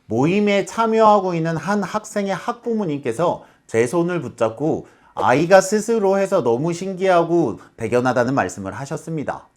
모임에 참여하고 있는 한 학생의 학부모님께서 제 손을 붙잡고 아이가 스스로 해서 너무 신기하고 대견하다는 말씀을 하셨습니다.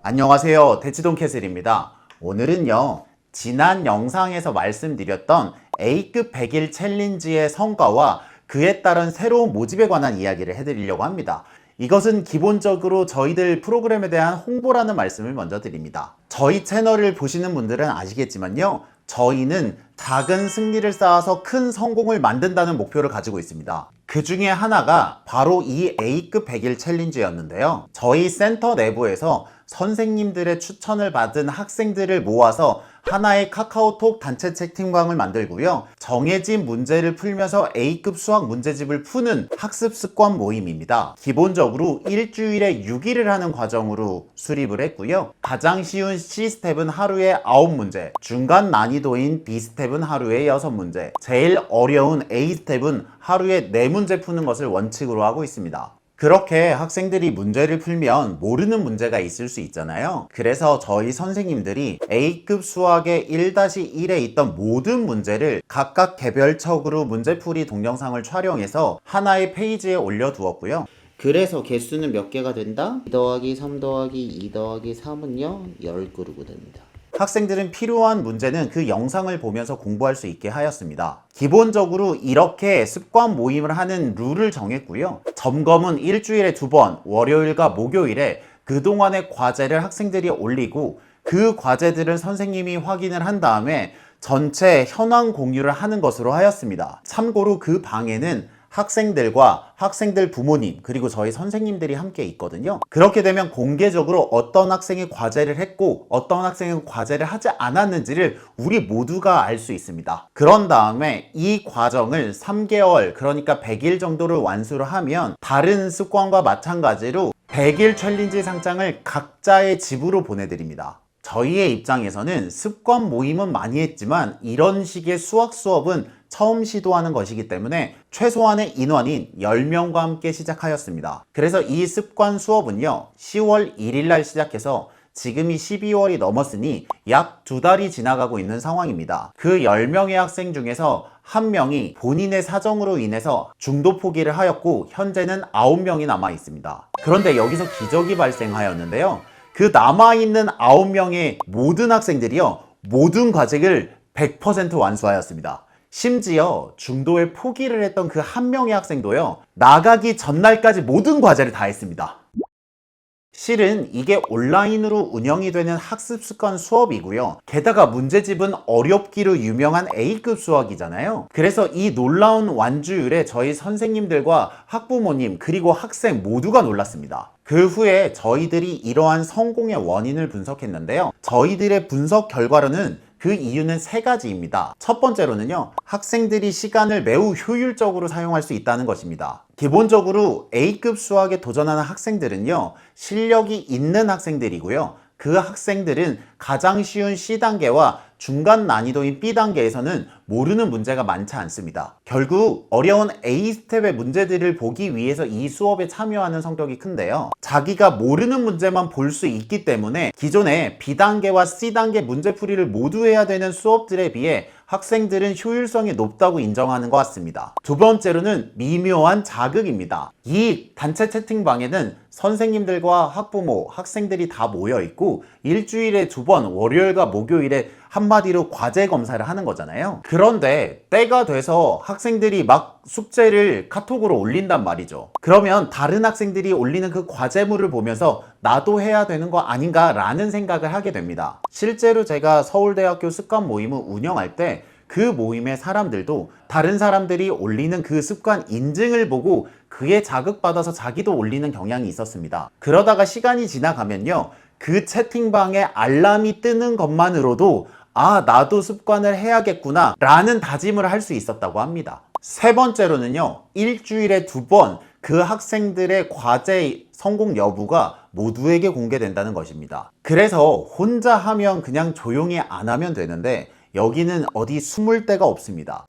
안녕하세요, 대치동 캐슬입니다. 오늘은요, 지난 영상에서 말씀드렸던 A급 100일 챌린지의 성과와 그에 따른 새로운 모집에 관한 이야기를 해드리려고 합니다. 이것은 기본적으로 저희들 프로그램에 대한 홍보라는 말씀을 먼저 드립니다. 저희 채널을 보시는 분들은 아시겠지만요, 저희는 작은 승리를 쌓아서 큰 성공을 만든다는 목표를 가지고 있습니다. 그 중에 하나가 바로 이 A급 100일 챌린지였는데요. 저희 센터 내부에서 선생님들의 추천을 받은 학생들을 모아서 하나의 카카오톡 단체 채팅방을 만들고요. 정해진 문제를 풀면서 A급 수학 문제집을 푸는 학습 습관 모임입니다. 기본적으로 일주일에 6일을 하는 과정으로 수립을 했고요. 가장 쉬운 C스텝은 하루에 9문제, 중간 난이도인 B스텝은 하루에 6문제, 제일 어려운 A스텝은 하루에 4문제 푸는 것을 원칙으로 하고 있습니다. 그렇게 학생들이 문제를 풀면 모르는 문제가 있을 수 있잖아요. 그래서 저희 선생님들이 A급 수학의 1-1에 있던 모든 문제를 각각 개별적으로 문제풀이 동영상을 촬영해서 하나의 페이지에 올려두었고요. 그래서 개수는 몇 개가 된다? 2 더하기 3 더하기 2 더하기 3은요 10그루가 됩니다. 학생들은 필요한 문제는 그 영상을 보면서 공부할 수 있게 하였습니다. 기본적으로 이렇게 습관 모임을 하는 룰을 정했고요. 점검은 일주일에 2번, 월요일과 목요일에 그동안의 과제를 학생들이 올리고 그 과제들을 선생님이 확인을 한 다음에 전체 현황 공유를 하는 것으로 하였습니다. 참고로 그 방에는 학생들과 학생들 부모님 그리고 저희 선생님들이 함께 있거든요. 그렇게 되면 공개적으로 어떤 학생이 과제를 했고 어떤 학생은 과제를 하지 않았는지를 우리 모두가 알 수 있습니다. 그런 다음에 이 과정을 3개월 그러니까 100일 정도를 완수를 하면 다른 습관과 마찬가지로 100일 챌린지 상장을 각자의 집으로 보내드립니다. 저희의 입장에서는 습관 모임은 많이 했지만 이런 식의 수학 수업은 처음 시도하는 것이기 때문에 최소한의 인원인 10명과 함께 시작하였습니다. 그래서 이 습관 수업은요 10월 1일 날 시작해서 지금이 12월이 넘었으니 약 2달이 지나가고 있는 상황입니다. 그 10명의 학생 중에서 1명이 본인의 사정으로 인해서 중도 포기를 하였고 현재는 9명이 남아 있습니다. 그런데 여기서 기적이 발생하였는데요. 그 남아있는 9명의 모든 학생들이요 모든 과제를 100% 완수하였습니다. 심지어 중도에 포기를 했던 그 1명의 학생도요 나가기 전날까지 모든 과제를 다 했습니다. 실은 이게 온라인으로 운영이 되는 학습 습관 수업이고요. 게다가 문제집은 어렵기로 유명한 A급 수학이잖아요. 그래서 이 놀라운 완주율에 저희 선생님들과 학부모님 그리고 학생 모두가 놀랐습니다. 그 후에 저희들이 이러한 성공의 원인을 분석했는데요. 저희들의 분석 결과로는 그 이유는 3가지입니다. 첫 번째로는요, 학생들이 시간을 매우 효율적으로 사용할 수 있다는 것입니다. 기본적으로 A급 수학에 도전하는 학생들은요, 실력이 있는 학생들이고요. 그 학생들은 가장 쉬운 C단계와 중간 난이도인 B단계에서는 모르는 문제가 많지 않습니다. 결국 어려운 A스텝의 문제들을 보기 위해서 이 수업에 참여하는 성격이 큰데요. 자기가 모르는 문제만 볼 수 있기 때문에 기존의 B단계와 C단계 문제풀이를 모두 해야 되는 수업들에 비해 학생들은 효율성이 높다고 인정하는 것 같습니다. 두 번째로는 미묘한 자극입니다. 이 단체 채팅방에는 선생님들과 학부모, 학생들이 다 모여 있고 일주일에 2번 월요일과 목요일에 한마디로 과제 검사를 하는 거잖아요. 그런데 때가 돼서 학생들이 막 숙제를 카톡으로 올린단 말이죠. 그러면 다른 학생들이 올리는 그 과제물을 보면서 나도 해야 되는 거 아닌가 라는 생각을 하게 됩니다. 실제로 제가 서울대학교 습관 모임을 운영할 때 그 모임의 사람들도 다른 사람들이 올리는 그 습관 인증을 보고 그에 자극받아서 자기도 올리는 경향이 있었습니다. 그러다가 시간이 지나가면요 그 채팅방에 알람이 뜨는 것만으로도 아 나도 습관을 해야겠구나 라는 다짐을 할 수 있었다고 합니다. 세 번째로는요 일주일에 2번 그 학생들의 과제 성공 여부가 모두에게 공개된다는 것입니다. 그래서 혼자 하면 그냥 조용히 안 하면 되는데 여기는 어디 숨을 데가 없습니다.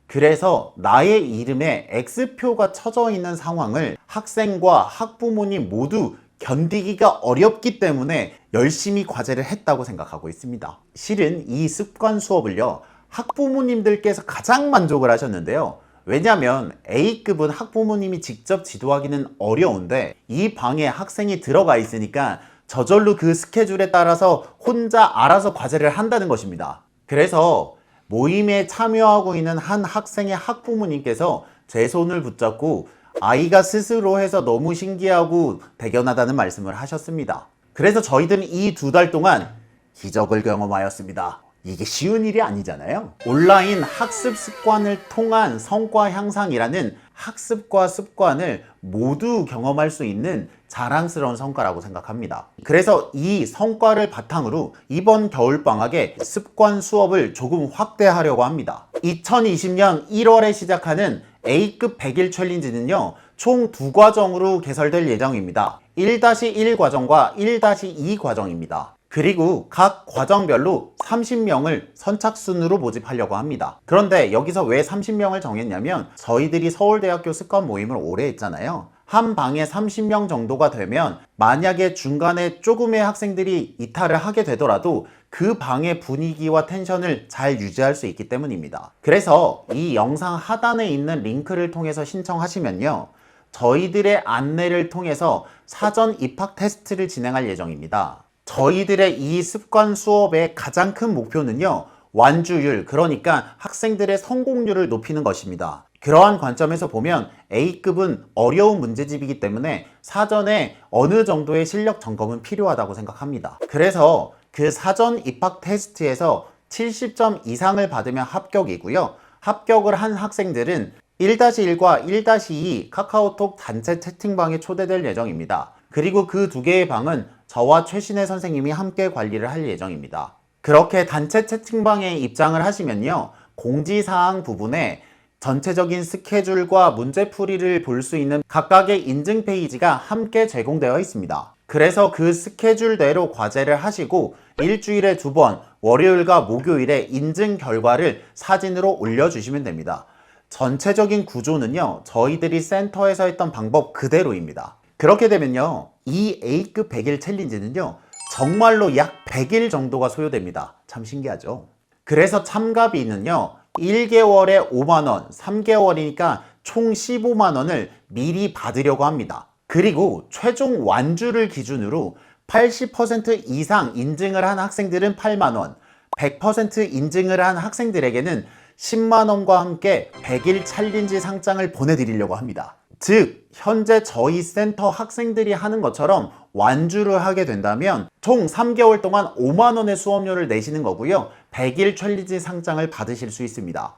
그래서 나의 이름에 X표가 쳐져 있는 상황을 학생과 학부모님 모두 견디기가 어렵기 때문에 열심히 과제를 했다고 생각하고 있습니다. 실은 이 습관 수업을요, 학부모님들께서 가장 만족을 하셨는데요. 왜냐하면 A급은 학부모님이 직접 지도하기는 어려운데 이 방에 학생이 들어가 있으니까 저절로 그 스케줄에 따라서 혼자 알아서 과제를 한다는 것입니다. 그래서 모임에 참여하고 있는 한 학생의 학부모님께서 제 손을 붙잡고 아이가 스스로 해서 너무 신기하고 대견하다는 말씀을 하셨습니다. 그래서 저희들은 이 2달 동안 기적을 경험하였습니다. 이게 쉬운 일이 아니잖아요. 온라인 학습 습관을 통한 성과 향상이라는 학습과 습관을 모두 경험할 수 있는 자랑스러운 성과라고 생각합니다. 그래서 이 성과를 바탕으로 이번 겨울방학에 습관 수업을 조금 확대하려고 합니다. 2020년 1월에 시작하는 A급 100일 챌린지는요, 총 2과정으로 개설될 예정입니다. 1-1 과정과 1-2 과정입니다. 그리고 각 과정별로 30명을 선착순으로 모집하려고 합니다. 그런데 여기서 왜 30명을 정했냐면 저희들이 서울대학교 습관 모임을 오래 했잖아요. 한 방에 30명 정도가 되면 만약에 중간에 조금의 학생들이 이탈을 하게 되더라도 그 방의 분위기와 텐션을 잘 유지할 수 있기 때문입니다. 그래서 이 영상 하단에 있는 링크를 통해서 신청하시면요, 저희들의 안내를 통해서 사전 입학 테스트를 진행할 예정입니다. 저희들의 이 습관 수업의 가장 큰 목표는요, 완주율, 그러니까 학생들의 성공률을 높이는 것입니다. 그러한 관점에서 보면 A급은 어려운 문제집이기 때문에 사전에 어느 정도의 실력 점검은 필요하다고 생각합니다. 그래서 그 사전 입학 테스트에서 70점 이상을 받으면 합격이고요. 합격을 한 학생들은 1-1과 1-2 카카오톡 단체 채팅방에 초대될 예정입니다. 그리고 그 2개의 방은 저와 최신혜 선생님이 함께 관리를 할 예정입니다. 그렇게 단체 채팅방에 입장을 하시면요, 공지사항 부분에 전체적인 스케줄과 문제풀이를 볼 수 있는 각각의 인증 페이지가 함께 제공되어 있습니다. 그래서 그 스케줄대로 과제를 하시고 일주일에 2번, 월요일과 목요일에 인증 결과를 사진으로 올려주시면 됩니다. 전체적인 구조는요, 저희들이 센터에서 했던 방법 그대로입니다. 그렇게 되면요, 이 A급 100일 챌린지는요, 정말로 약 100일 정도가 소요됩니다. 참 신기하죠? 그래서 참가비는요, 1개월에 5만원, 3개월이니까 총 15만원을 미리 받으려고 합니다. 그리고 최종 완주를 기준으로 80% 이상 인증을 한 학생들은 8만원, 100% 인증을 한 학생들에게는 10만원과 함께 100일 챌린지 상장을 보내드리려고 합니다. 즉, 현재 저희 센터 학생들이 하는 것처럼 완주를 하게 된다면 총 3개월 동안 5만원의 수업료를 내시는 거고요, 100일 챌린지 상장을 받으실 수 있습니다.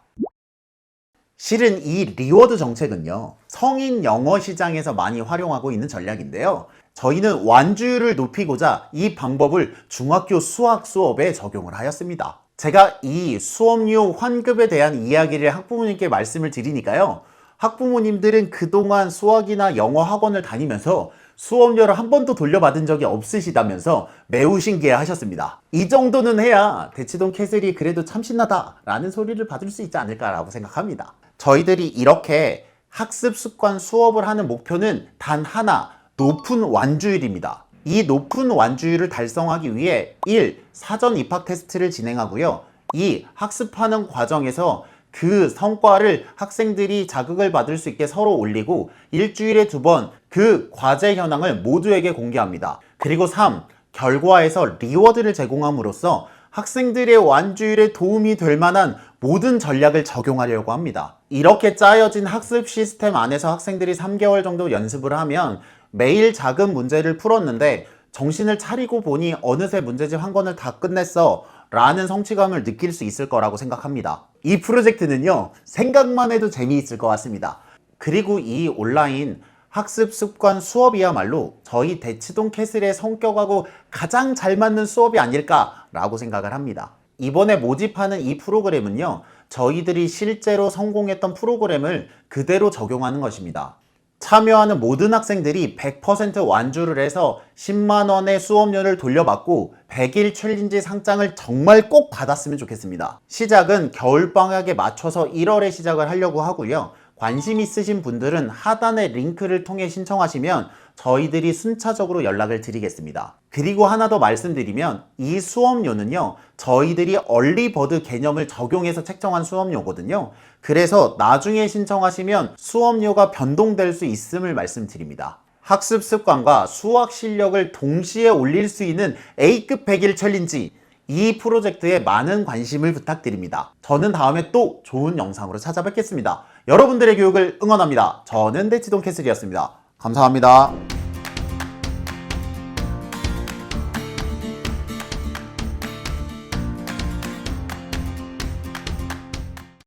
실은 이 리워드 정책은요, 성인 영어 시장에서 많이 활용하고 있는 전략인데요, 저희는 완주율을 높이고자 이 방법을 중학교 수학 수업에 적용을 하였습니다. 제가 이 수업료 환급에 대한 이야기를 학부모님께 말씀을 드리니까요, 학부모님들은 그동안 수학이나 영어 학원을 다니면서 수업료를 한 번도 돌려받은 적이 없으시다면서 매우 신기해 하셨습니다. 이 정도는 해야 대치동 캐슬이 그래도 참 신나다 라는 소리를 받을 수 있지 않을까라고 생각합니다. 저희들이 이렇게 학습 습관 수업을 하는 목표는 단 하나, 높은 완주율입니다. 이 높은 완주율을 달성하기 위해 1. 사전 입학 테스트를 진행하고요. 2. 학습하는 과정에서 그 성과를 학생들이 자극을 받을 수 있게 서로 올리고 일주일에 2번 그 과제 현황을 모두에게 공개합니다. 그리고 3. 결과에서 리워드를 제공함으로써 학생들의 완주율에 도움이 될 만한 모든 전략을 적용하려고 합니다. 이렇게 짜여진 학습 시스템 안에서 학생들이 3개월 정도 연습을 하면 매일 작은 문제를 풀었는데 정신을 차리고 보니 어느새 문제집 한 권을 다 끝냈어 라는 성취감을 느낄 수 있을 거라고 생각합니다. 이 프로젝트는요, 생각만 해도 재미있을 것 같습니다. 그리고 이 온라인 학습 습관 수업이야말로 저희 대치동 캐슬의 성격하고 가장 잘 맞는 수업이 아닐까라고 생각을 합니다. 이번에 모집하는 이 프로그램은요, 저희들이 실제로 성공했던 프로그램을 그대로 적용하는 것입니다. 참여하는 모든 학생들이 100% 완주를 해서 10만원의 수업료를 돌려받고 100일 챌린지 상장을 정말 꼭 받았으면 좋겠습니다. 시작은 겨울방학에 맞춰서 1월에 시작을 하려고 하고요. 관심 있으신 분들은 하단의 링크를 통해 신청하시면 저희들이 순차적으로 연락을 드리겠습니다. 그리고 하나 더 말씀드리면 이 수업료는요, 저희들이 얼리버드 개념을 적용해서 책정한 수업료거든요. 그래서 나중에 신청하시면 수업료가 변동될 수 있음을 말씀드립니다. 학습 습관과 수학 실력을 동시에 올릴 수 있는 A급 100일 챌린지, 이 프로젝트에 많은 관심을 부탁드립니다. 저는 다음에 또 좋은 영상으로 찾아뵙겠습니다. 여러분들의 교육을 응원합니다. 저는 대치동 캐슬이었습니다. 감사합니다.